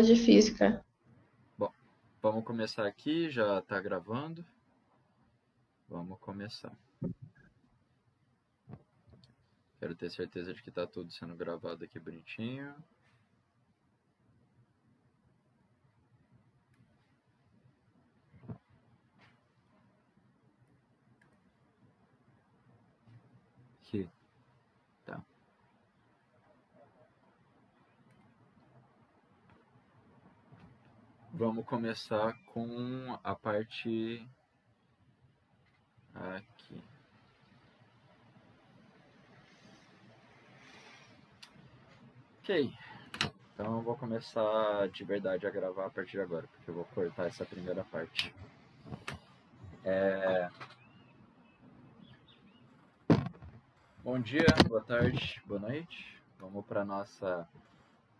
de física. Bom, vamos começar aqui, já está gravando. Vamos começar. Quero ter certeza de que está tudo sendo gravado aqui bonitinho. Aqui. Tá. Vamos começar com a parte aqui. Ok. Então eu vou começar de verdade a gravar a partir de agora, porque eu vou cortar essa primeira parte. Bom dia, boa tarde, boa noite. Vamos para a nossa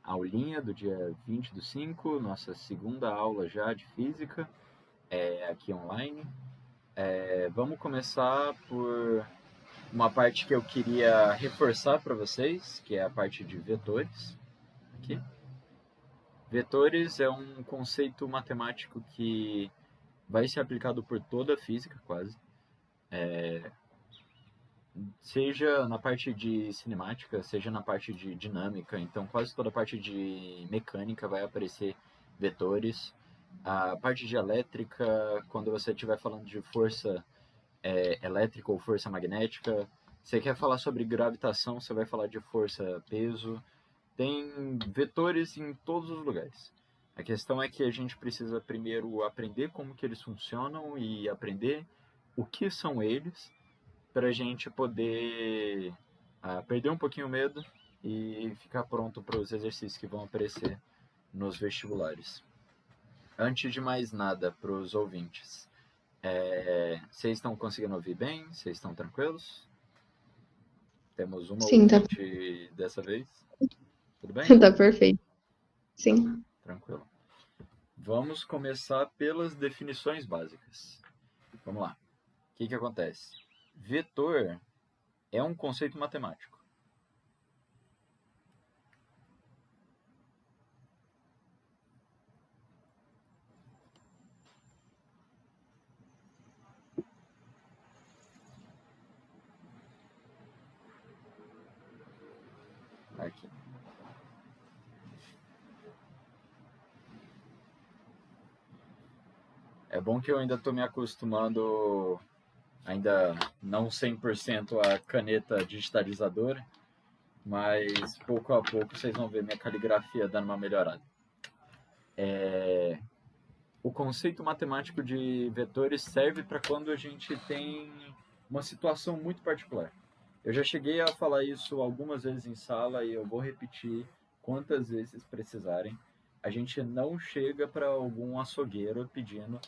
aulinha do dia 20/5, nossa segunda aula já de física, aqui online. Vamos começar por uma parte que eu queria reforçar para vocês, que é a parte de vetores. Aqui. Vetores é um conceito matemático que vai ser aplicado por toda a física, quase. Seja na parte de cinemática, seja na parte de dinâmica, então quase toda a parte de mecânica vai aparecer vetores. A parte de elétrica, quando você estiver falando de força elétrica ou força magnética, você quer falar sobre gravitação, você vai falar de força peso, tem vetores em todos os lugares. A questão é que a gente precisa primeiro aprender como que eles funcionam e aprender o que são eles, para a gente poder perder um pouquinho o medo e ficar pronto para os exercícios que vão aparecer nos vestibulares. Antes de mais nada, para os ouvintes, vocês estão conseguindo ouvir bem? Vocês estão tranquilos? Temos uma Sim, tá, ouvinte dessa vez. Tudo bem? tá perfeito. Sim. Tranquilo. Vamos começar pelas definições básicas. Vamos lá. O que acontece? Vetor é um conceito matemático. Aqui. É bom que eu ainda estou me acostumando, ainda não 100% a caneta digitalizadora, mas pouco a pouco vocês vão ver minha caligrafia dando uma melhorada. O conceito matemático de vetores serve para quando a gente tem uma situação muito particular. Eu já cheguei a falar isso algumas vezes em sala e eu vou repetir quantas vezes precisarem. A gente não chega para algum açougueiro pedindo,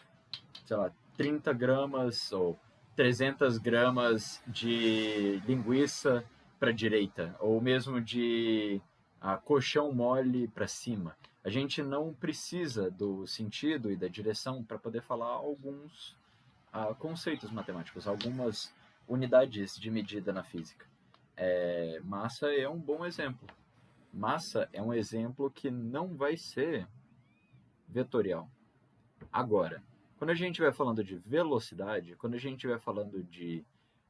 sei lá, 30 gramas ou 300 gramas de linguiça para a direita, ou mesmo de colchão mole para cima. A gente não precisa do sentido e da direção para poder falar alguns conceitos matemáticos, algumas unidades de medida na física. Massa é um bom exemplo. Massa é um exemplo que não vai ser vetorial. Agora, quando a gente estiver falando de velocidade, quando a gente estiver falando de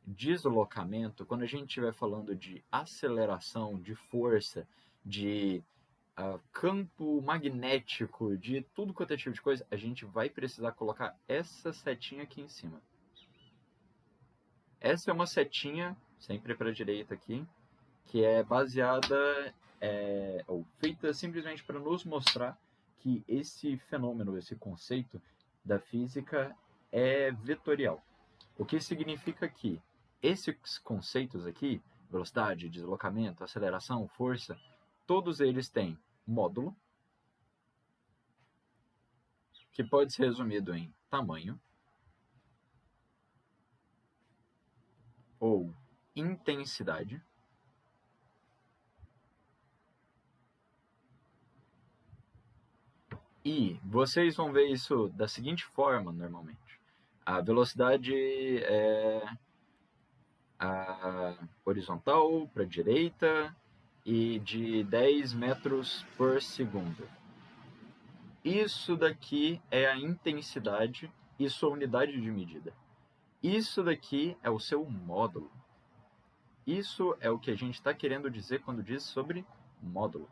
deslocamento, quando a gente estiver falando de aceleração, de força, de campo magnético, de tudo quanto é tipo de coisa, a gente vai precisar colocar essa setinha aqui em cima. Essa é uma setinha, sempre para a direita aqui, que é baseada, ou feita simplesmente para nos mostrar que esse fenômeno, esse conceito da física é vetorial. O que significa que esses conceitos aqui, velocidade, deslocamento, aceleração, força, todos eles têm módulo, que pode ser resumido em tamanho, ou intensidade, e vocês vão ver isso da seguinte forma, normalmente. A velocidade é a horizontal para a direita e de 10 metros por segundo. Isso daqui é a intensidade e sua unidade de medida. Isso daqui é o seu módulo. Isso é o que a gente está querendo dizer quando diz sobre módulo.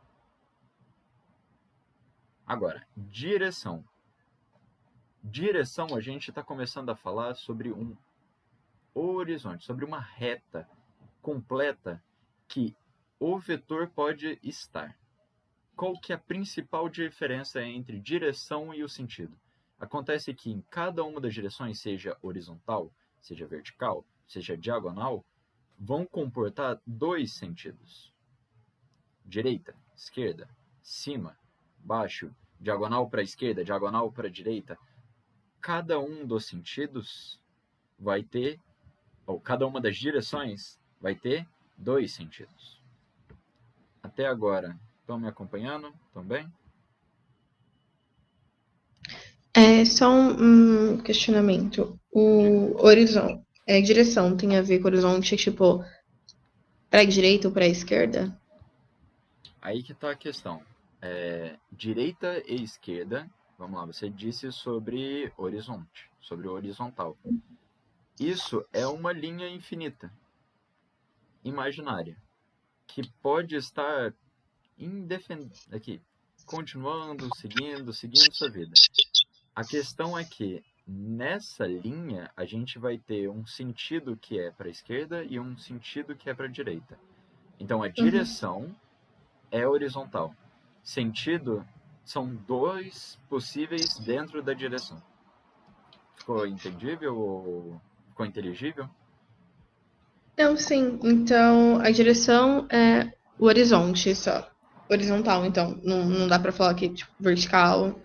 Agora, direção. Direção, a gente está começando a falar sobre um horizonte, sobre uma reta completa que o vetor pode estar. Qual que é a principal diferença entre direção e o sentido? Acontece que em cada uma das direções, seja horizontal, seja vertical, seja diagonal, vão comportar dois sentidos. Direita, esquerda, cima, baixo, diagonal para a esquerda, diagonal para a direita. Cada um dos sentidos vai ter, ou cada uma das direções vai ter dois sentidos. Até agora, estão me acompanhando? Estão bem? É só um questionamento. O horizonte, direção tem a ver com horizonte, tipo, para a direita ou para a esquerda? Aí que está a questão. Direita e esquerda, vamos lá, você disse sobre horizonte, sobre o horizontal. Isso é uma linha infinita, imaginária, que pode estar aqui, continuando, seguindo sua vida. A questão é que nessa linha a gente vai ter um sentido que é para a esquerda e um sentido que é para a direita. Então a direção é horizontal. Sentido são dois possíveis dentro da direção. Ficou entendível ou ficou inteligível? Não, sim. Então, a direção é o horizonte só. Horizontal, então. Não dá para falar que, tipo, vertical.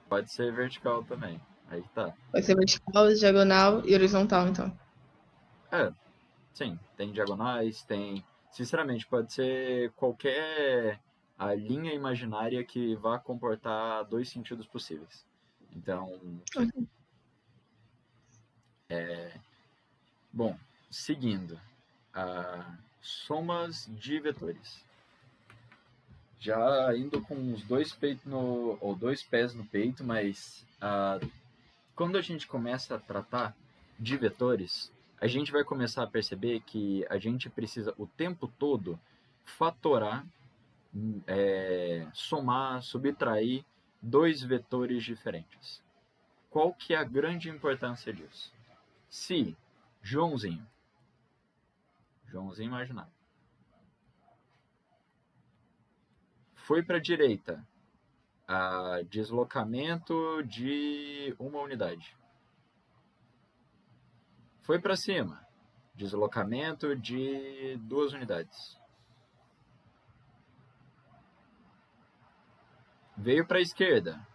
Pode ser vertical também. Aí tá. Pode ser vertical, diagonal e horizontal, então. Sim, tem diagonais, tem. Sinceramente, pode ser qualquer a linha imaginária que vá comportar dois sentidos possíveis. Então, sim. Bom, seguindo. Somas de vetores. Já indo com os dois peitos ou dois pés no peito, mas quando a gente começa a tratar de vetores, a gente vai começar a perceber que a gente precisa o tempo todo fatorar, somar, subtrair dois vetores diferentes. Qual que é a grande importância disso? Se Joãozinho imaginário, foi para a direita, deslocamento de uma unidade. Foi para cima, deslocamento de 2 unidades. Veio para a esquerda,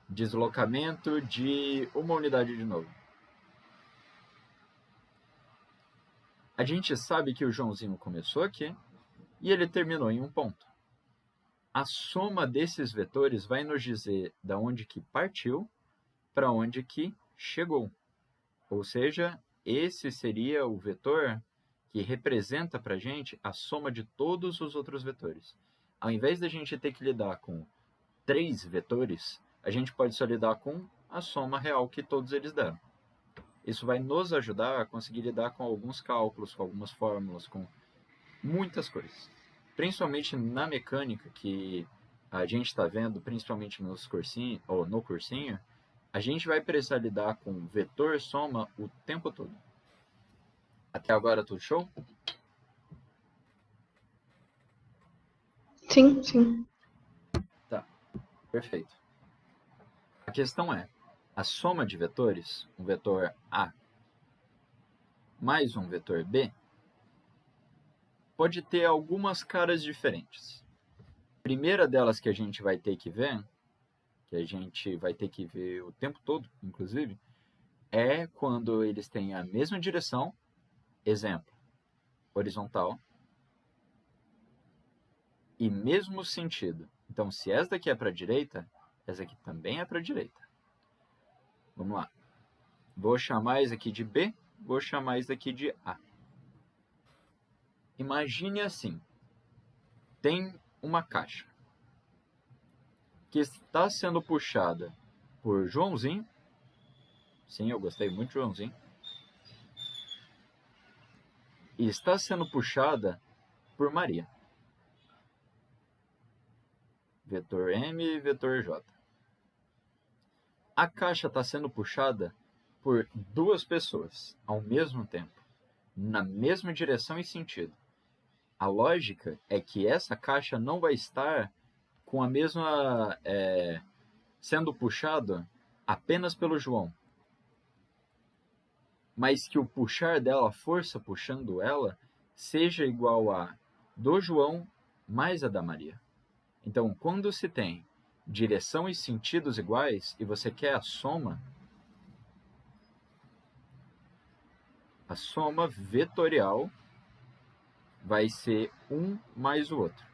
deslocamento de uma unidade de novo. A gente sabe que o Joãozinho começou aqui e ele terminou em um ponto. A soma desses vetores vai nos dizer da onde que partiu para onde que chegou. Ou seja, esse seria o vetor que representa para a gente a soma de todos os outros vetores. Ao invés da gente ter que lidar com 3 vetores, a gente pode só lidar com a soma real que todos eles deram. Isso vai nos ajudar a conseguir lidar com alguns cálculos, com algumas fórmulas, com muitas coisas. Principalmente na mecânica, que a gente está vendo, principalmente nos cursinho, ou no cursinho, a gente vai precisar lidar com vetor soma o tempo todo. Até agora tudo show? Sim, sim. Tá, perfeito. A questão é, a soma de vetores, um vetor A mais um vetor B, pode ter algumas caras diferentes. A primeira delas que a gente vai ter que ver, que a gente vai ter que ver o tempo todo, inclusive, é quando eles têm a mesma direção, exemplo, horizontal, e mesmo sentido. Então, se essa daqui é para a direita, essa aqui também é para a direita. Vamos lá. Vou chamar isso aqui de B, vou chamar isso aqui de A. Imagine assim, tem uma caixa que está sendo puxada por Joãozinho. Sim, eu gostei muito de Joãozinho. E está sendo puxada por Maria. Vetor M e vetor J. A caixa está sendo puxada por duas pessoas ao mesmo tempo, na mesma direção e sentido. A lógica é que essa caixa não vai estar com a mesma... sendo puxada apenas pelo João, mas que o puxar dela, a força puxando ela, seja igual a do João mais a da Maria. Então, quando se tem direção e sentidos iguais e você quer a soma vetorial vai ser um mais o outro.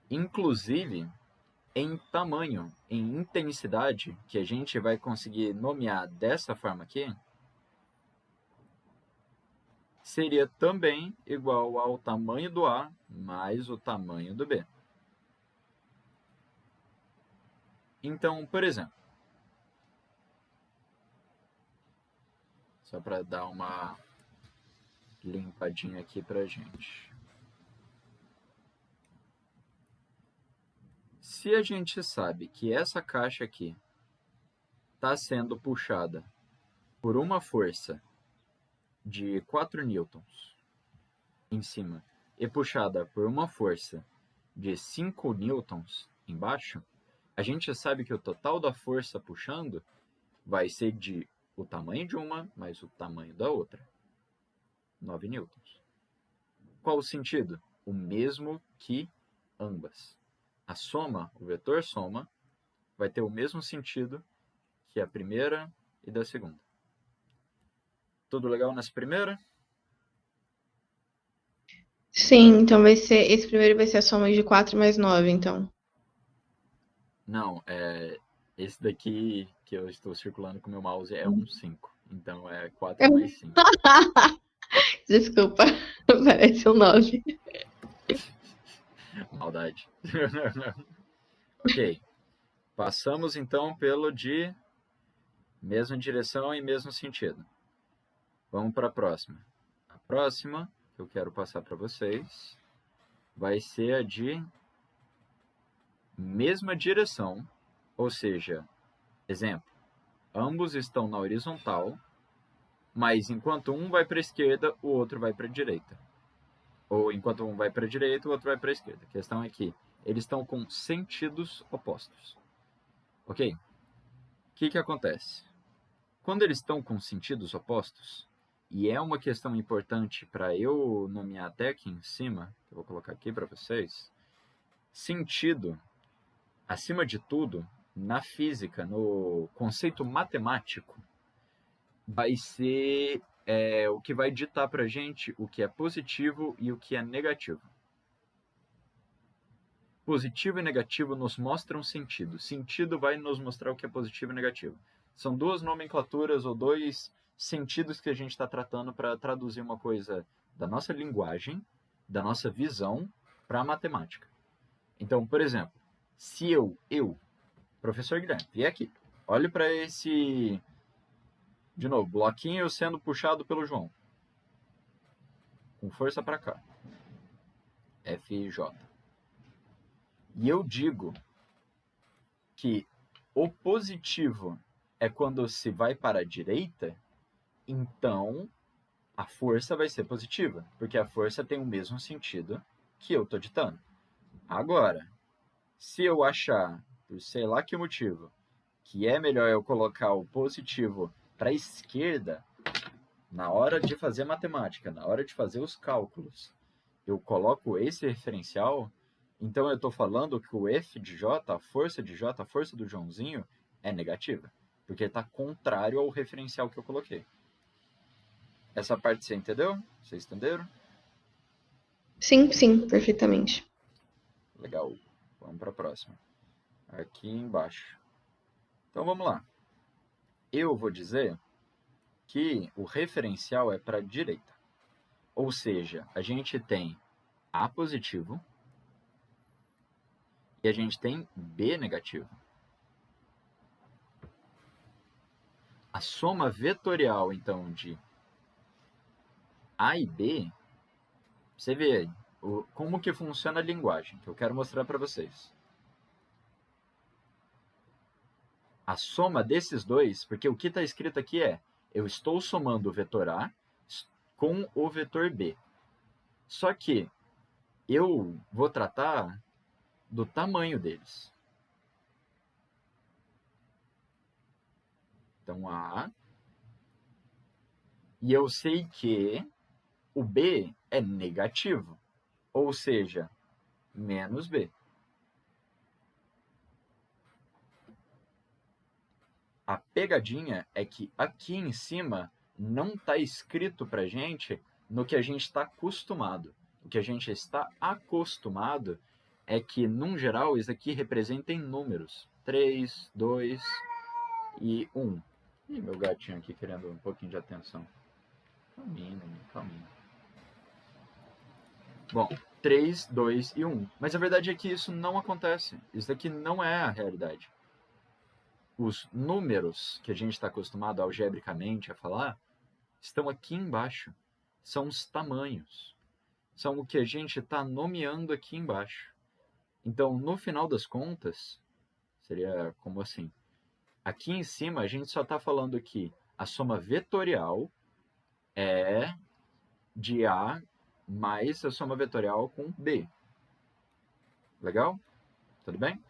Inclusive, em tamanho, em intensidade, que a gente vai conseguir nomear dessa forma aqui, seria também igual ao tamanho do A mais o tamanho do B. Então, por exemplo, só para dar uma limpadinha aqui para a gente. Se a gente sabe que essa caixa aqui está sendo puxada por uma força de 4 newtons em cima e puxada por uma força de 5 newtons embaixo, a gente sabe que o total da força puxando vai ser de o tamanho de uma mais o tamanho da outra, 9 newtons. Qual o sentido? O mesmo que ambas. A soma, o vetor soma, vai ter o mesmo sentido que a primeira e da segunda. Tudo legal nessa primeira? Sim, então vai ser. Esse primeiro vai ser a soma de 4 mais 9, então. Não, esse daqui que eu estou circulando com o meu mouse é um 5. Então é 4 mais 5. Desculpa, parece um 9. Maldade. Ok. Passamos então pelo de mesma direção e mesmo sentido. Vamos para a próxima. A próxima que eu quero passar para vocês vai ser a de mesma direção, ou seja, exemplo, ambos estão na horizontal, mas enquanto um vai para a esquerda, o outro vai para a direita. Ou enquanto um vai para a direita, o outro vai para a esquerda. A questão é que eles estão com sentidos opostos. Ok? O que acontece? Quando eles estão com sentidos opostos, e é uma questão importante para eu nomear até aqui em cima, que eu vou colocar aqui para vocês, sentido, acima de tudo, na física, no conceito matemático, vai ser o que vai ditar para a gente o que é positivo e o que é negativo. Positivo e negativo nos mostram sentido. Sentido vai nos mostrar o que é positivo e negativo. São duas nomenclaturas ou dois sentidos que a gente está tratando para traduzir uma coisa da nossa linguagem, da nossa visão, para a matemática. Então, por exemplo, se eu, professor Guilherme, vier aqui, olhe para esse, de novo, bloquinho sendo puxado pelo João, com força para cá, FJ. E eu digo que o positivo é quando se vai para a direita, então a força vai ser positiva, porque a força tem o mesmo sentido que eu estou ditando. Agora, se eu achar, por sei lá que motivo, que é melhor eu colocar o positivo para a esquerda, na hora de fazer matemática, na hora de fazer os cálculos, eu coloco esse referencial, então eu estou falando que o F de J, a força de J, a força do Joãozinho, é negativa, porque está contrário ao referencial que eu coloquei. Essa parte você entendeu? Vocês entenderam? Sim, sim, perfeitamente. Legal. Vamos para a próxima. Aqui embaixo. Então vamos lá. Eu vou dizer que o referencial é para a direita. Ou seja, a gente tem A positivo e a gente tem B negativo. A soma vetorial, então, de A e B, você vê aí como que funciona a linguagem, que eu quero mostrar para vocês. A soma desses dois, porque o que está escrito aqui é, eu estou somando o vetor A com o vetor B. Só que eu vou tratar do tamanho deles. Então, A. E eu sei que o B é negativo, ou seja, menos B. A pegadinha é que aqui em cima não está escrito para a gente no que a gente está acostumado. O que a gente está acostumado é que, num geral, isso aqui representa em números. 3, 2 e 1. Ih, meu gatinho aqui querendo um pouquinho de atenção. Calminho, calminho. Bom, 3, 2 e 1. Mas a verdade é que isso não acontece. Isso daqui não é a realidade. Os números que a gente está acostumado algebricamente a falar estão aqui embaixo. São os tamanhos. São o que a gente está nomeando aqui embaixo. Então, no final das contas, seria como assim? Aqui em cima, a gente só está falando que a soma vetorial é de A mais a soma vetorial com B. Legal? Tudo bem?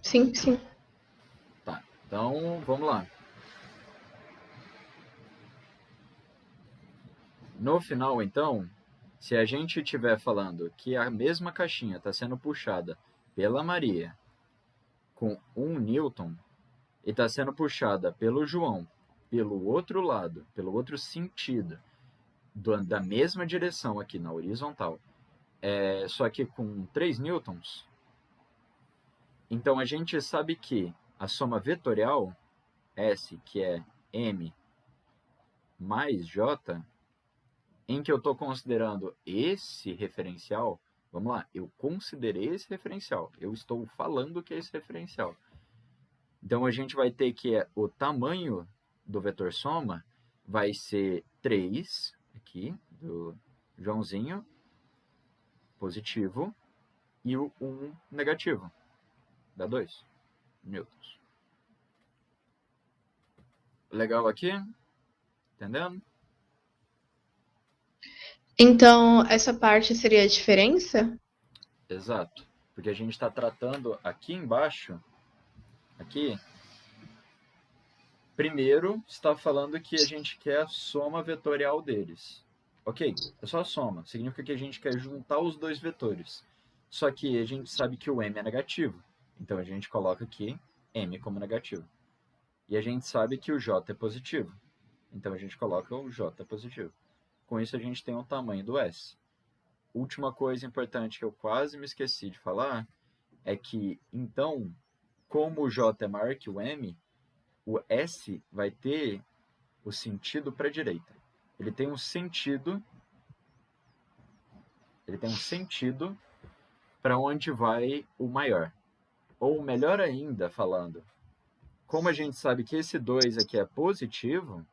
Sim, sim. Tá, então vamos lá. No final, então, se a gente estiver falando que a mesma caixinha está sendo puxada pela Maria com 1 newton e está sendo puxada pelo João pelo outro lado, pelo outro sentido, da mesma direção aqui na horizontal, só que com 3 newtons, então a gente sabe que a soma vetorial, S, que é M mais J, em que eu estou considerando esse referencial, vamos lá, eu considerei esse referencial, eu estou falando que é esse referencial. Então a gente vai ter que o tamanho do vetor soma vai ser 3, aqui, do Joãozinho, positivo, e o 1 negativo, dá 2 newtons. Legal aqui? Entendendo? Então, essa parte seria a diferença? Exato. Porque a gente está tratando aqui embaixo, aqui, primeiro está falando que a gente quer a soma vetorial deles. Ok, é só a soma. Significa que a gente quer juntar os dois vetores. Só que a gente sabe que o m é negativo. Então a gente coloca aqui m como negativo. E a gente sabe que o j é positivo. Então a gente coloca o j positivo. Com isso a gente tem o tamanho do s. Última coisa importante que eu quase me esqueci de falar é que, então, como o j é maior que o m, o S vai ter o sentido para a direita. Ele tem um sentido para onde vai o maior. Ou melhor ainda falando, como a gente sabe que esse 2 aqui é positivo,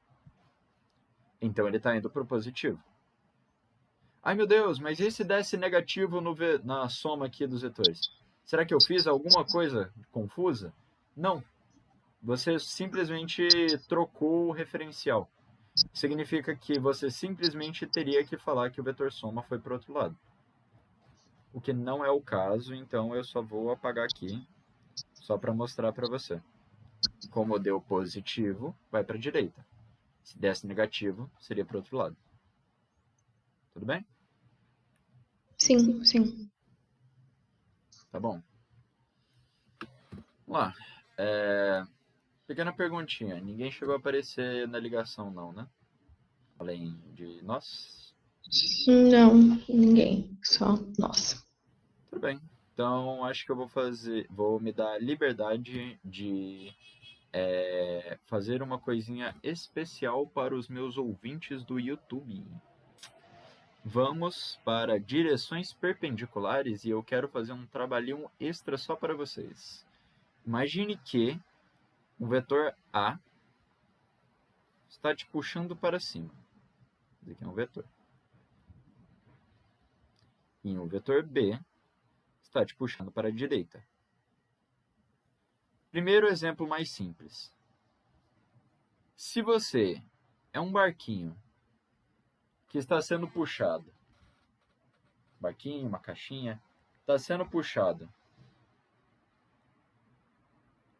então ele está indo para o positivo. Ai meu Deus, mas e se desse negativo na soma aqui dos vetores? Será que eu fiz alguma coisa confusa? Não. Você simplesmente trocou o referencial. Significa que você simplesmente teria que falar que o vetor soma foi para o outro lado. O que não é o caso, então eu só vou apagar aqui, só para mostrar para você. Como deu positivo, vai para a direita. Se desse negativo, seria para o outro lado. Tudo bem? Sim, sim. Tá bom. Vamos lá. Pequena perguntinha. Ninguém chegou a aparecer na ligação, não, né? Além de nós? Não, ninguém. Só nós. Tudo bem. Então, acho que eu vou me dar a liberdade de fazer uma coisinha especial para os meus ouvintes do YouTube. vamos para direções perpendiculares e eu quero fazer um trabalhinho extra só para vocês. Imagine que o vetor A está te puxando para cima. Esse aqui é um vetor. E o vetor B está te puxando para a direita. Primeiro exemplo mais simples. Se você é um barquinho que está sendo puxado, barquinho, uma caixinha, está sendo puxado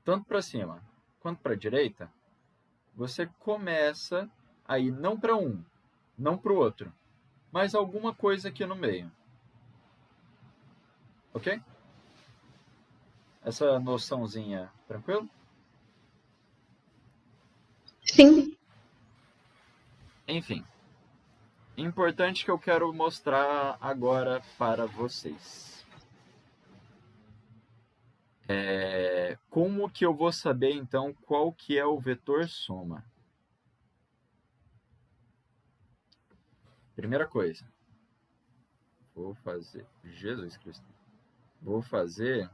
tanto para cima quanto para a direita, você começa a ir não para um, não para o outro, mas alguma coisa aqui no meio. Ok? Essa noçãozinha, tranquilo? Sim. Enfim, importante que eu quero mostrar agora para vocês. Como que eu vou saber, então, qual que é o vetor soma? Primeira coisa, vou fazer... Jesus Cristo. Vou fazer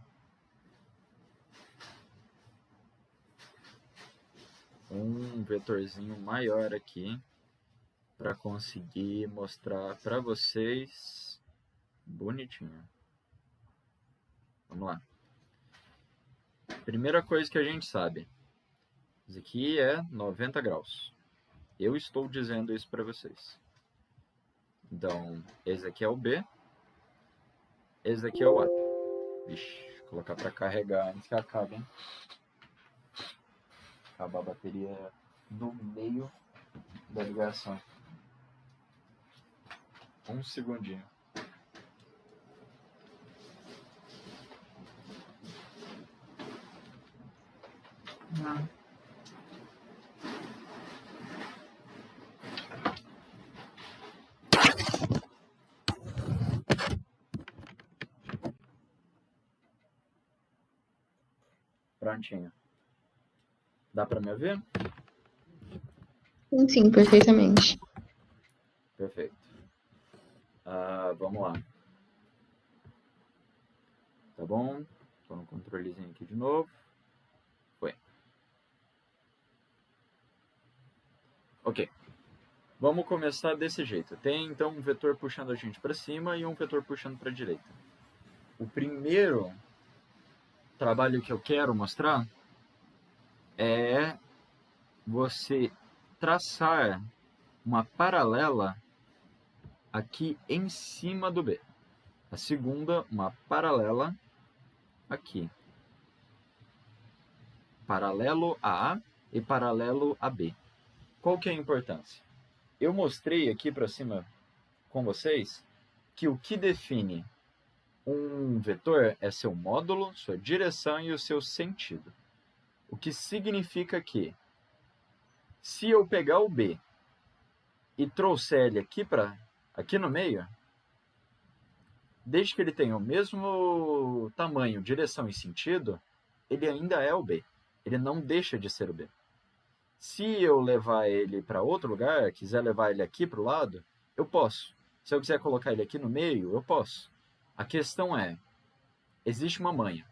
um vetorzinho maior aqui para conseguir mostrar para vocês bonitinho. Vamos lá. Primeira coisa que a gente sabe. Isso aqui é 90 graus. Eu estou dizendo isso para vocês. Então, esse aqui é o B. Esse aqui é o A. Vixe, vou colocar para carregar antes que acabe, hein? Acabar a bateria no meio da ligação. Um segundinho. Prontinho. Dá para me ouvir? Sim, perfeitamente. Perfeito. Vamos lá. Tá bom? Estou no controlezinho aqui de novo. Foi. Ok. Vamos começar desse jeito. Tem, então, um vetor puxando a gente para cima e um vetor puxando para a direita. O primeiro trabalho que eu quero mostrar é você traçar uma paralela aqui em cima do B. A segunda, uma paralela aqui. Paralelo a A e paralelo a B. Qual que é a importância? Eu mostrei aqui para cima com vocês que o que define um vetor é seu módulo, sua direção e o seu sentido. O que significa que, se eu pegar o B e trouxer ele aqui no meio, desde que ele tenha o mesmo tamanho, direção e sentido, ele ainda é o B. Ele não deixa de ser o B. Se eu levar ele para outro lugar, quiser levar ele aqui para o lado, eu posso. Se eu quiser colocar ele aqui no meio, eu posso. A questão é, existe uma manha.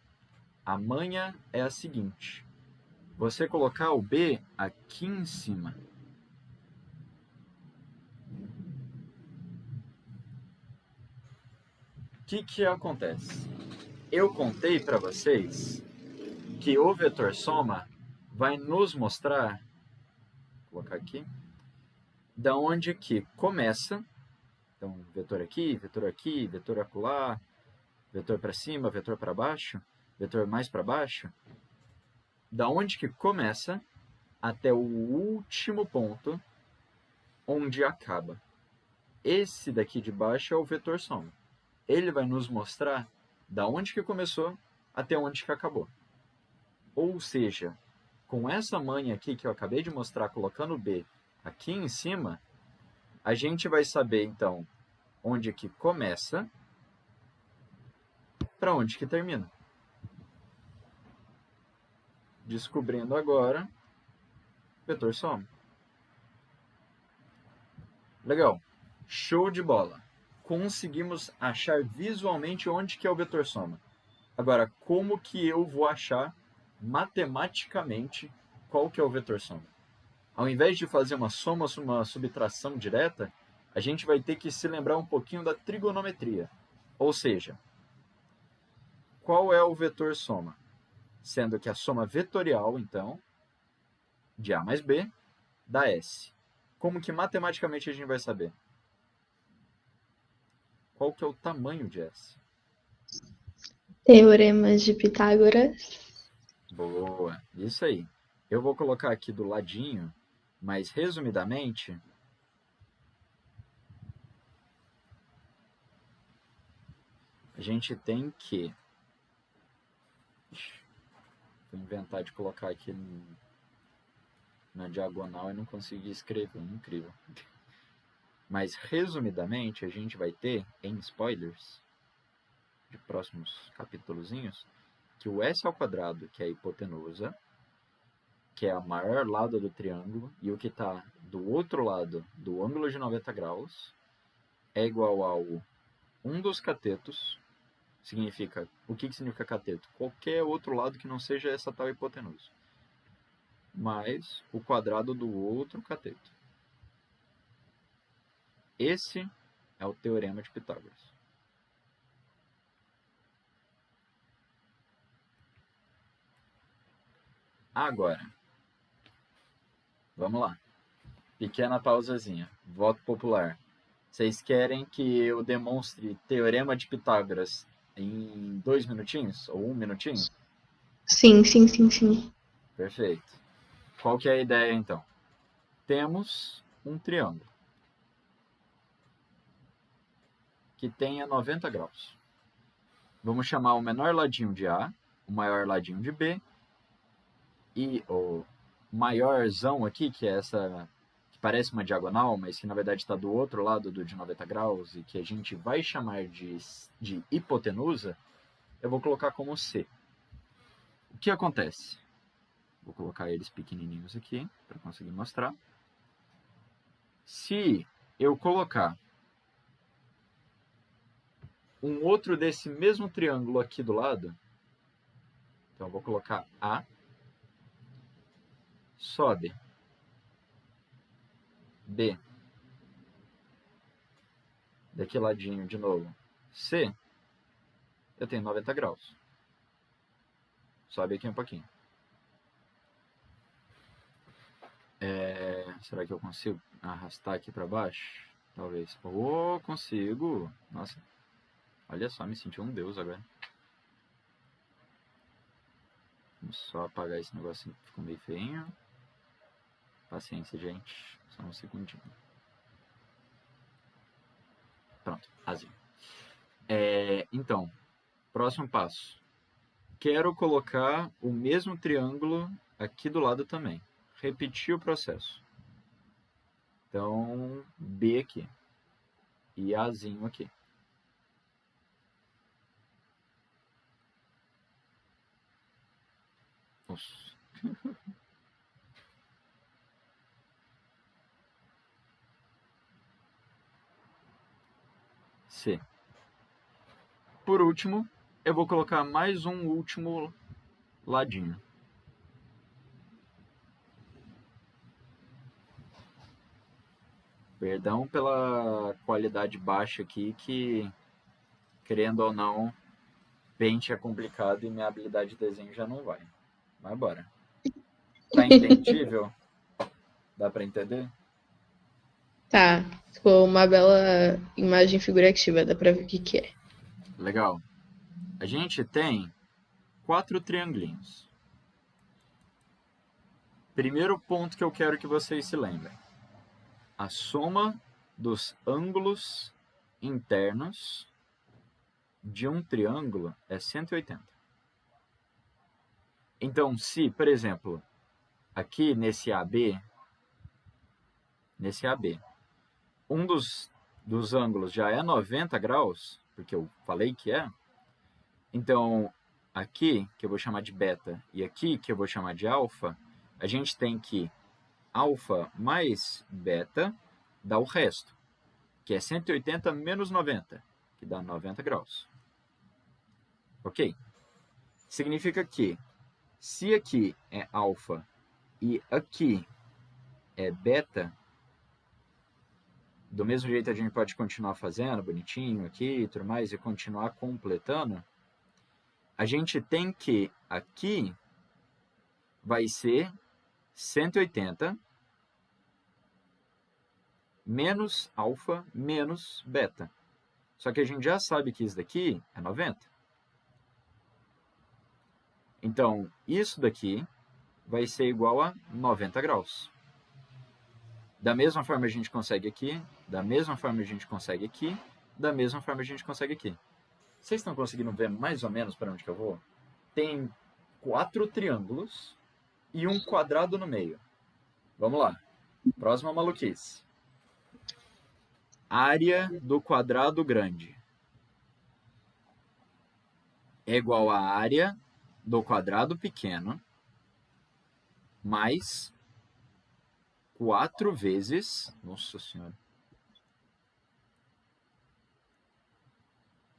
A manha é a seguinte. Você colocar o B aqui em cima. O que acontece? Eu contei para vocês que o vetor soma vai nos mostrar, vou colocar aqui, da onde que começa. Então, vetor aqui, vetor acolá, vetor para cima, vetor para baixo, vetor mais para baixo. Da onde que começa até o último ponto onde acaba. Esse daqui de baixo é o vetor soma. Ele vai nos mostrar da onde que começou até onde que acabou. Ou seja, com essa manha aqui que eu acabei de mostrar, colocando o B aqui em cima, a gente vai saber, então, onde que começa para onde que termina. Descobrindo agora vetor soma. Legal. Show de bola. conseguimos achar visualmente onde que é o vetor soma. Agora, como que eu vou achar matematicamente qual que é o vetor soma? Ao invés de fazer uma soma, uma subtração direta, a gente vai ter que se lembrar um pouquinho da trigonometria. Ou seja, qual é o vetor soma? Sendo que a soma vetorial, então, de A mais B, dá S. Como que matematicamente a gente vai saber? Qual que é o tamanho de S? Teoremas de Pitágoras. Boa, isso aí. Eu vou colocar aqui do ladinho, mas resumidamente, a gente tem que... Vou inventar de colocar aqui na diagonal e não consegui escrever, incrível. Mas resumidamente, a gente vai ter, em spoilers, de próximos capítulozinhos, que o S ao quadrado, que é a hipotenusa, que é o maior lado do triângulo, e o que está do outro lado do ângulo de 90 graus, é igual ao 1 dos catetos. Significa, o que significa cateto? Qualquer outro lado que não seja essa tal hipotenusa. Mais o quadrado do outro cateto. Esse é o teorema de Pitágoras. Agora, vamos lá. Pequena pausazinha. Voto popular. Vocês querem que eu demonstre teorema de Pitágoras em 2 minutinhos? Ou 1 minutinho? Sim, sim, sim, sim. Perfeito. Qual que é a ideia, então? Temos um triângulo que tenha 90 graus. Vamos chamar o menor ladinho de A, o maior ladinho de B, e o maiorzão aqui, que é essa que parece uma diagonal, mas que na verdade está do outro lado do de 90 graus e que a gente vai chamar de hipotenusa, eu vou colocar como C. O que acontece? Vou colocar eles pequenininhos aqui para conseguir mostrar. Se eu colocar um outro desse mesmo triângulo aqui do lado, então eu vou colocar A, sobe, B, daqui ladinho de novo, C, eu tenho 90 graus. Sobe aqui um pouquinho. Será que eu consigo arrastar aqui para baixo? Talvez. Oh, consigo! Nossa, olha só, me senti um deus agora. Vamos só apagar esse negocinho que ficou meio feinho. Paciência, gente. Só um segundinho. Pronto, azinho. Então, próximo passo. Quero colocar o mesmo triângulo aqui do lado também. Repetir o processo. Então, B aqui. E Azinho aqui. Nossa. C. Por último, eu vou colocar mais um último ladinho. Perdão pela qualidade baixa aqui, que, querendo ou não, Paint é complicado e minha habilidade de desenho já não vai. Mas bora. Tá entendível? Dá pra entender? Tá, ficou uma bela imagem figurativa, dá pra ver o que que é. Legal. A gente tem 4 triangulinhos. Primeiro ponto que eu quero que vocês se lembrem. A soma dos ângulos internos de um triângulo é 180. Então, se, por exemplo, aqui nesse AB, um dos ângulos já é 90 graus, porque eu falei que é, então aqui, que eu vou chamar de beta, e aqui, que eu vou chamar de alfa, a gente tem que alfa mais beta dá o resto. que é 180 menos 90, que dá 90 graus. Ok? Significa que, se aqui é alfa e aqui é beta, do mesmo jeito a gente pode continuar fazendo bonitinho aqui e tudo mais, e continuar completando, a gente tem que aqui vai ser 180 menos alfa menos beta. Só que a gente já sabe que isso daqui é 90. Então, isso daqui vai ser igual a 90 graus. Da mesma forma a gente consegue aqui, da mesma forma a gente consegue aqui, da mesma forma a gente consegue aqui. Vocês estão conseguindo ver mais ou menos para onde que eu vou? Tem 4 triângulos e um quadrado no meio. Vamos lá. Próxima maluquice. Área do quadrado grande é igual à área do quadrado pequeno mais 4 vezes... Nossa Senhora.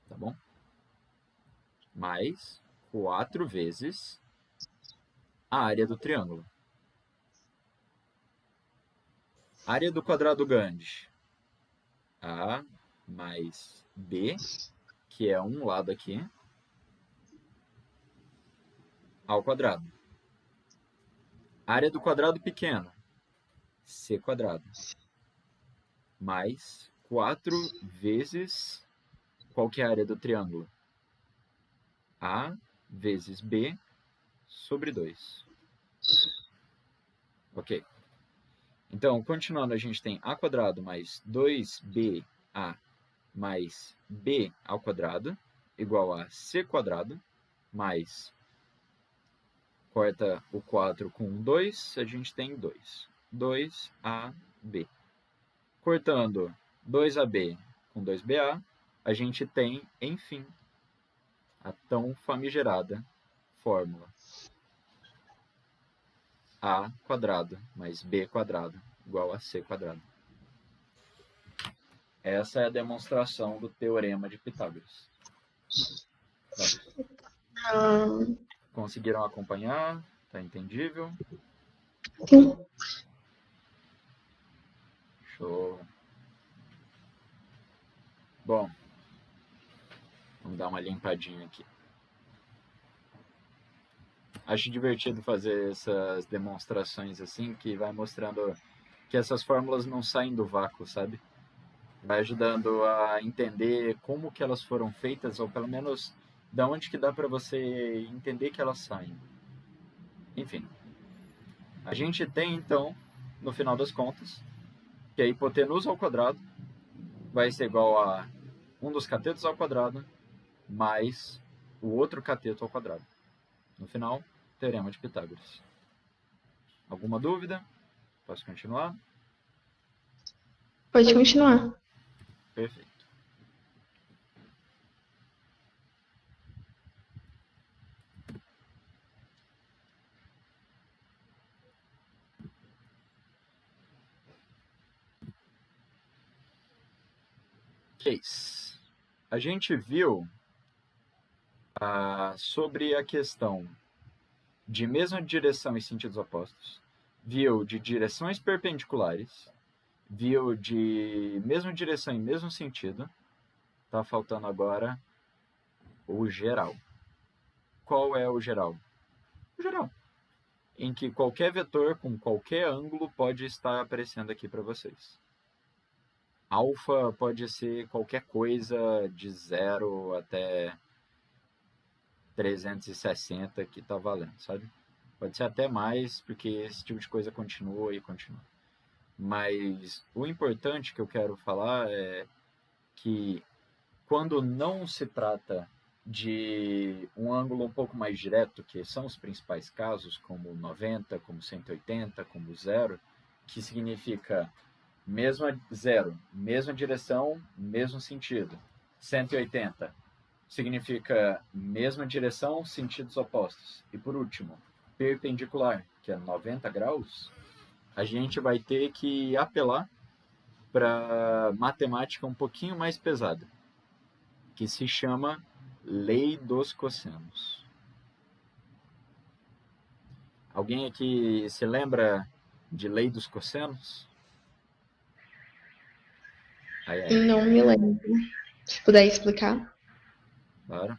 Tá bom? Mais 4 vezes a área do triângulo. Área do quadrado grande. A mais B, que é um lado aqui, ao quadrado. Área do quadrado pequeno. C quadrado. Mais 4 vezes... Qual que é a área do triângulo? A vezes B sobre 2. Ok. Então, continuando, a gente tem A quadrado mais 2BA mais B ao quadrado igual a C quadrado mais... Corta o 4 com 2, a gente tem 2. 2AB. Cortando 2AB com 2BA, a gente tem, enfim, a tão famigerada fórmula. A quadrado mais B quadrado igual a C quadrado. Essa é a demonstração do teorema de Pitágoras. Conseguiram acompanhar? Tá entendível? Sim. Show. Bom, vamos dar uma limpadinha aqui. Acho divertido fazer essas demonstrações assim, que vai mostrando que essas fórmulas não saem do vácuo, sabe? Vai ajudando a entender como que elas foram feitas, ou pelo menos da onde que dá para você entender que elas saem. Enfim, a gente tem então, no final das contas, que a hipotenusa ao quadrado vai ser igual a um dos catetos ao quadrado mais o outro cateto ao quadrado. No final, teorema de Pitágoras. Alguma dúvida? Posso continuar? Pode continuar. Perfeito. Case. A gente viu sobre a questão de mesma direção e sentidos opostos, viu de direções perpendiculares, viu de mesma direção e mesmo sentido. Tá faltando agora o geral. Qual é o geral? O geral. Em que qualquer vetor com qualquer ângulo pode estar aparecendo aqui para vocês. Alfa pode ser qualquer coisa de 0 até 360 que está valendo, sabe? Pode ser até mais, porque esse tipo de coisa continua e continua. Mas o importante que eu quero falar é que quando não se trata de um ângulo um pouco mais direto, que são os principais casos, como 90, como 180, como 0, que significa mesma 0, mesma direção, mesmo sentido. 180 significa mesma direção, sentidos opostos. E por último, perpendicular, que é 90 graus, a gente vai ter que apelar para matemática um pouquinho mais pesada, que se chama Lei dos Cossenos. Alguém aqui se lembra de Lei dos Cossenos? Não me lembro. Se puder explicar. Claro.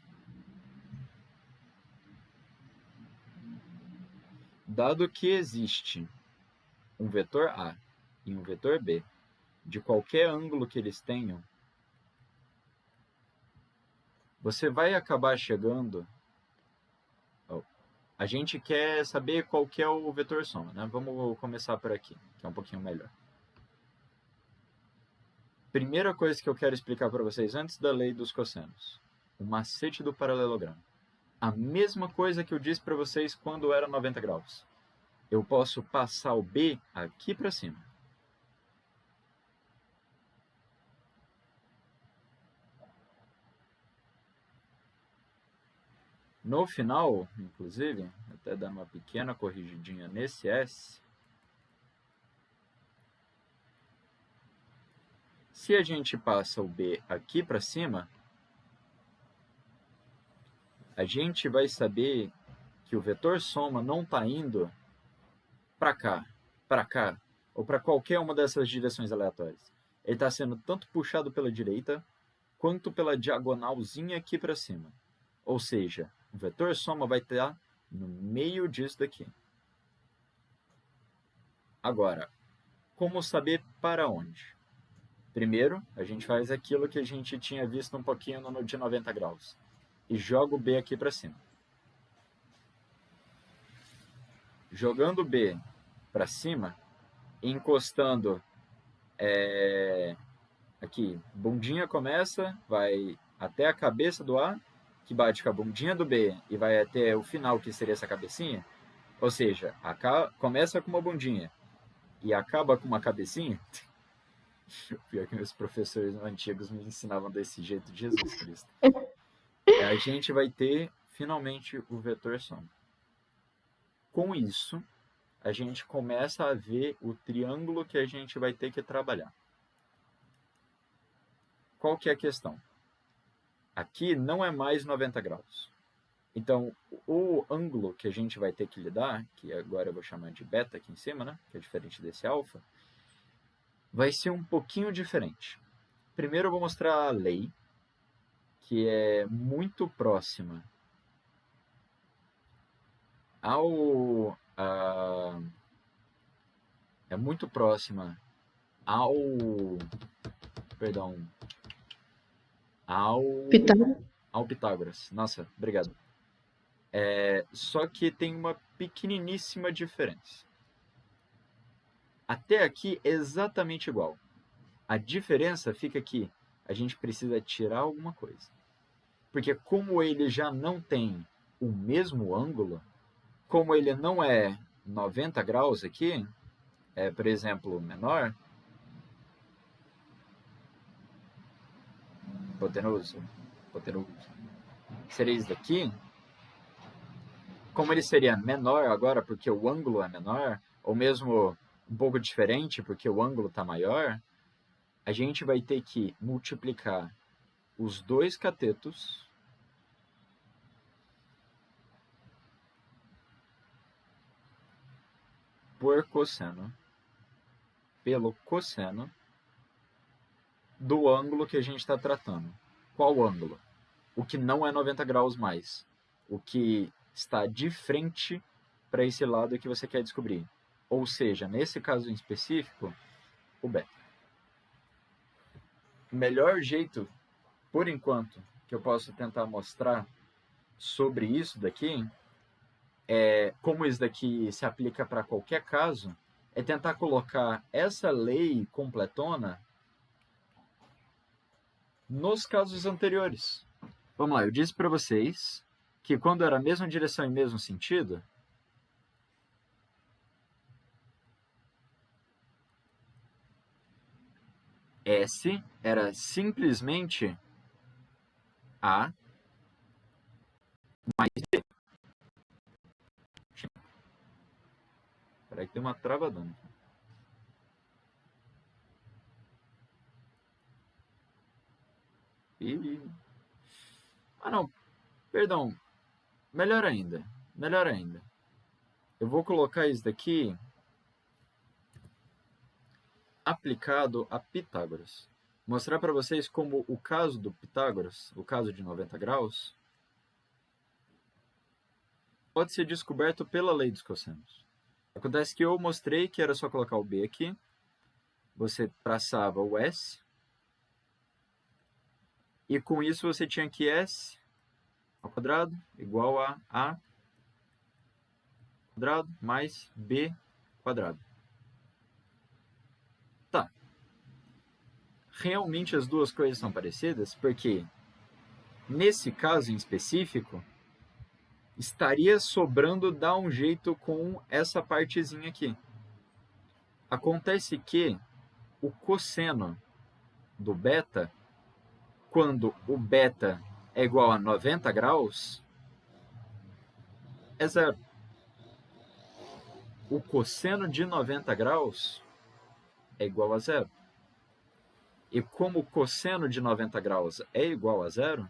Dado que existe um vetor A e um vetor B, de qualquer ângulo que eles tenham, você vai acabar chegando... A gente quer saber qual que é o vetor soma, né? Vamos começar por aqui, que é um pouquinho melhor. Primeira coisa que eu quero explicar para vocês antes da lei dos cossenos. O macete do paralelogramo. A mesma coisa que eu disse para vocês quando era 90 graus. Eu posso passar o B aqui para cima. No final, inclusive, até dar uma pequena corrigidinha nesse S, se a gente passa o B aqui para cima, a gente vai saber que o vetor soma não está indo para cá, ou para qualquer uma dessas direções aleatórias. Ele está sendo tanto puxado pela direita, quanto pela diagonalzinha aqui para cima. Ou seja, o vetor soma vai estar no meio disso daqui. Agora, como saber para onde? Primeiro, a gente faz aquilo que a gente tinha visto um pouquinho no de 90 graus. E joga o B aqui para cima. Jogando o B para cima, encostando aqui, bundinha começa, vai até a cabeça do A, que bate com a bundinha do B e vai até o final, que seria essa cabecinha. Ou seja, começa com uma bundinha e acaba com uma cabecinha. Pior que meus professores antigos me ensinavam desse jeito, Jesus Cristo. A gente vai ter, finalmente, o vetor soma. Com isso, a gente começa a ver o triângulo que a gente vai ter que trabalhar. Qual que é a questão? Aqui não é mais 90 graus. Então, o ângulo que a gente vai ter que lidar, que agora eu vou chamar de beta aqui em cima, né? Que é diferente desse alfa, vai ser um pouquinho diferente. Primeiro eu vou mostrar a lei, que é muito próxima ao... é muito próxima ao... Perdão. Ao Pitágoras. Nossa, obrigado. Só que tem uma pequeniníssima diferença. Até aqui é exatamente igual. A diferença fica que a gente precisa tirar alguma coisa. Porque como ele já não tem o mesmo ângulo, como ele não é 90 graus aqui, por exemplo, menor, hipotenusa, seria isso daqui. Como ele seria menor agora, porque o ângulo é menor, ou mesmo um pouco diferente, porque o ângulo está maior, a gente vai ter que multiplicar os dois catetos por cosseno, pelo cosseno do ângulo que a gente está tratando. Qual ângulo? O que não é 90 graus mais. O que está de frente para esse lado que você quer descobrir. Ou seja, nesse caso em específico, o beta. O melhor jeito, por enquanto, que eu posso tentar mostrar sobre isso daqui, como isso daqui se aplica para qualquer caso, é tentar colocar essa lei completona nos casos anteriores. Vamos lá, eu disse para vocês que quando era a mesma direção e mesmo sentido, S era simplesmente A mais B. Espera aí que tem uma travadona. E... Ah, não. Perdão. Melhor ainda. Melhor ainda. Eu vou colocar isso daqui aplicado a Pitágoras. Mostrar para vocês como o caso do Pitágoras, o caso de 90 graus, pode ser descoberto pela lei dos cossenos. Acontece que eu mostrei que era só colocar o B aqui, você traçava o S, e com isso você tinha que S ao quadrado igual a quadrado mais B quadrado. Tá. Realmente as duas coisas são parecidas, porque nesse caso em específico, estaria sobrando dar um jeito com essa partezinha aqui. Acontece que o cosseno do beta, quando o beta é igual a 90 graus, é zero. O cosseno de 90 graus é igual a zero. E como o cosseno de 90 graus é igual a zero,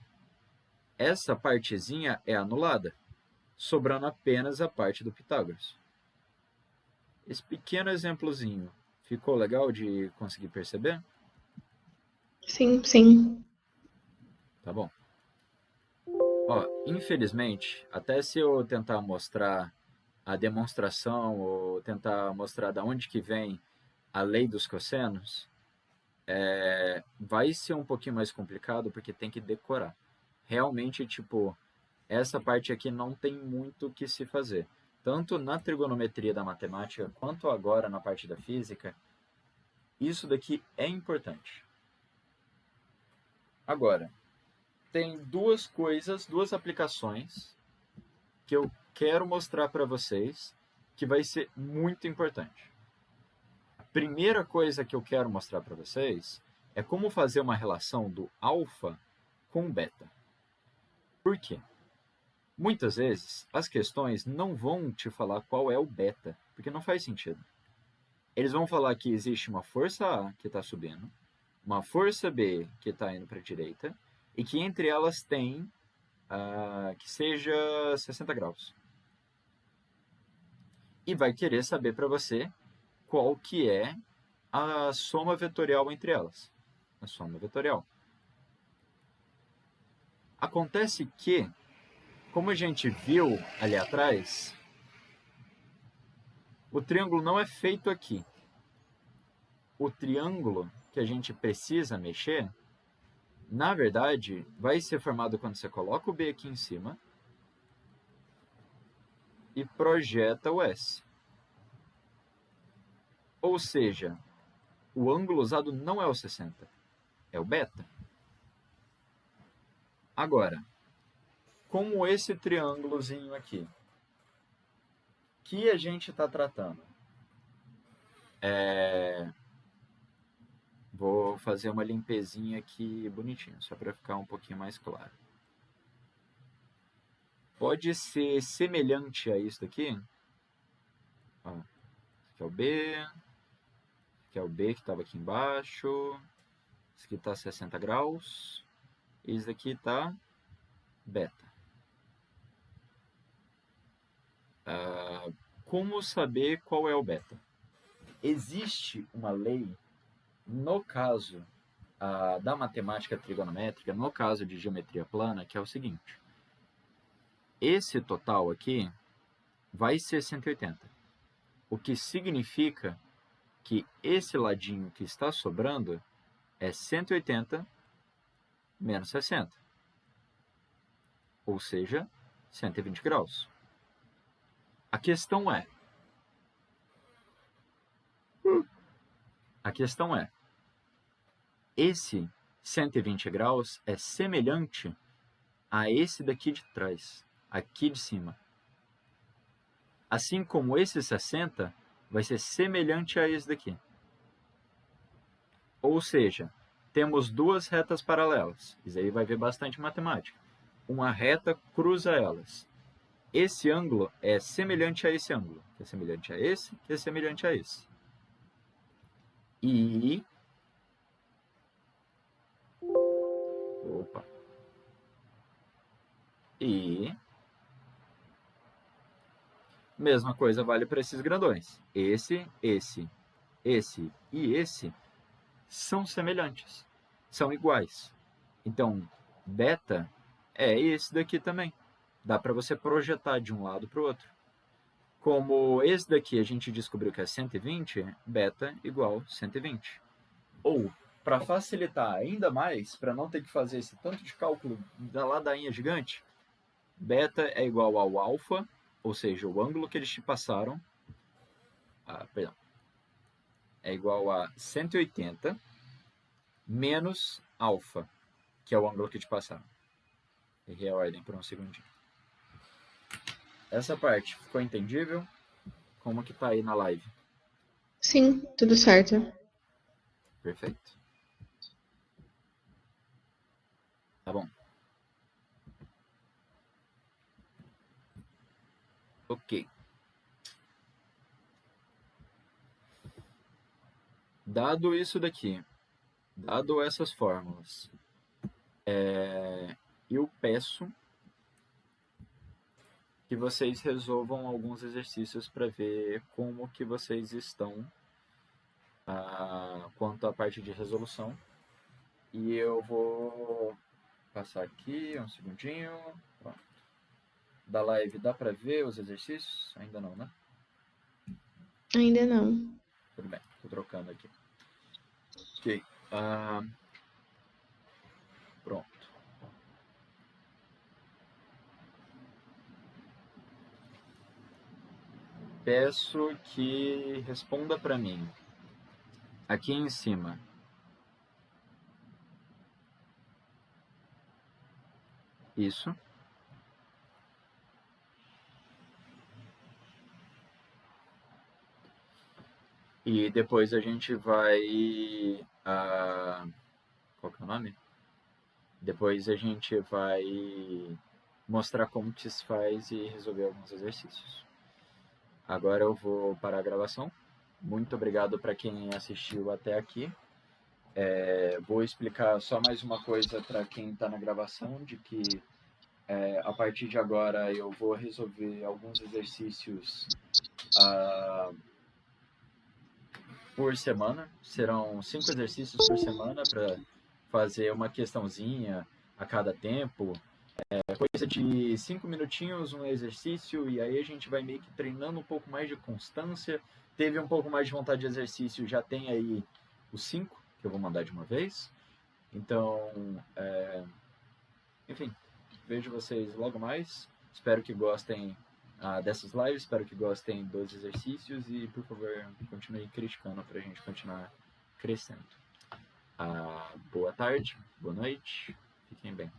essa partezinha é anulada, sobrando apenas a parte do Pitágoras. Esse pequeno exemplozinho ficou legal de conseguir perceber? Sim, sim. Tá bom. Ó, infelizmente, até se eu tentar mostrar a demonstração ou tentar mostrar da onde que vem a lei dos cossenos, vai ser um pouquinho mais complicado porque tem que decorar. Realmente, tipo, essa parte aqui não tem muito o que se fazer. Tanto na trigonometria da matemática, quanto agora na parte da física, isso daqui é importante. Agora, tem duas coisas, duas aplicações que eu quero mostrar para vocês que vai ser muito importante. A primeira coisa que eu quero mostrar para vocês é como fazer uma relação do alfa com o beta. Por quê? Muitas vezes as questões não vão te falar qual é o beta, porque não faz sentido. Eles vão falar que existe uma força A que está subindo, uma força B que está indo para a direita, e que entre elas tem que seja 60 graus. E vai querer saber para você qual que é a soma vetorial entre elas. A soma vetorial. Acontece que, como a gente viu ali atrás, o triângulo não é feito aqui. O triângulo que a gente precisa mexer, na verdade, vai ser formado quando você coloca o B aqui em cima e projeta o S. Ou seja, o ângulo usado não é o 60, é o beta. Agora, como esse triângulozinho aqui, que a gente está tratando? Vou fazer uma limpezinha aqui bonitinho, só para ficar um pouquinho mais claro. Pode ser semelhante a isso daqui. Ó, esse aqui é o B. Esse aqui é o B que estava aqui embaixo. Esse aqui está 60 graus. E esse daqui está beta. Como saber qual é o beta? Existe uma lei, no caso da matemática trigonométrica, no caso de geometria plana, que é o seguinte. Esse total aqui vai ser 180. O que significa que esse ladinho que está sobrando é 180 menos 60. Ou seja, 120 graus. A questão é, esse 120 graus é semelhante a esse daqui de trás, aqui de cima. Assim como esse 60 vai ser semelhante a esse daqui. Ou seja, temos duas retas paralelas. Isso aí vai ver bastante matemática. Uma reta cruza elas. Esse ângulo é semelhante a esse ângulo, que é semelhante a esse, que é semelhante a esse. E Opa. E mesma coisa vale para esses grandões. Esse e esse são semelhantes, são iguais. Então, beta é esse daqui também. Dá para você projetar de um lado para o outro. Como esse daqui a gente descobriu que é 120, beta igual 120. Ou, para facilitar ainda mais, para não ter que fazer esse tanto de cálculo da ladainha gigante, beta é igual ao alfa, ou seja, o ângulo que eles te passaram, é igual a 180 menos alfa, que é o ângulo que te passaram. Errei a ordem por um segundinho. Essa parte ficou entendível? Como que tá aí na live? Sim, tudo certo. Perfeito. Tá bom. Ok. Dado isso daqui, dado essas fórmulas, eu peço que vocês resolvam alguns exercícios para ver como que vocês estão quanto à parte de resolução. E eu vou passar aqui um segundinho. Pronto. Da live dá para ver os exercícios? Ainda não, né? Ainda não. Tudo bem, estou trocando aqui. Ok. Pronto. Peço que responda para mim. Aqui em cima. Isso. E depois a gente vai... qual que é o nome? Depois a gente vai mostrar como que se faz e resolver alguns exercícios. Agora eu vou parar a gravação. Muito obrigado para quem assistiu até aqui. Vou explicar só mais uma coisa para quem está na gravação, de que a partir de agora eu vou resolver alguns exercícios por semana. Serão 5 exercícios por semana para fazer uma questãozinha a cada tempo. Coisa de 5 minutinhos um exercício, e aí a gente vai meio que treinando um pouco mais de constância. Teve um pouco mais de vontade de exercício, já tem aí os 5 que eu vou mandar de uma vez. Então, enfim, vejo vocês logo mais. Espero que gostem dessas lives, espero que gostem dos exercícios e, por favor, continuem criticando para a gente continuar crescendo. Boa tarde, boa noite, fiquem bem.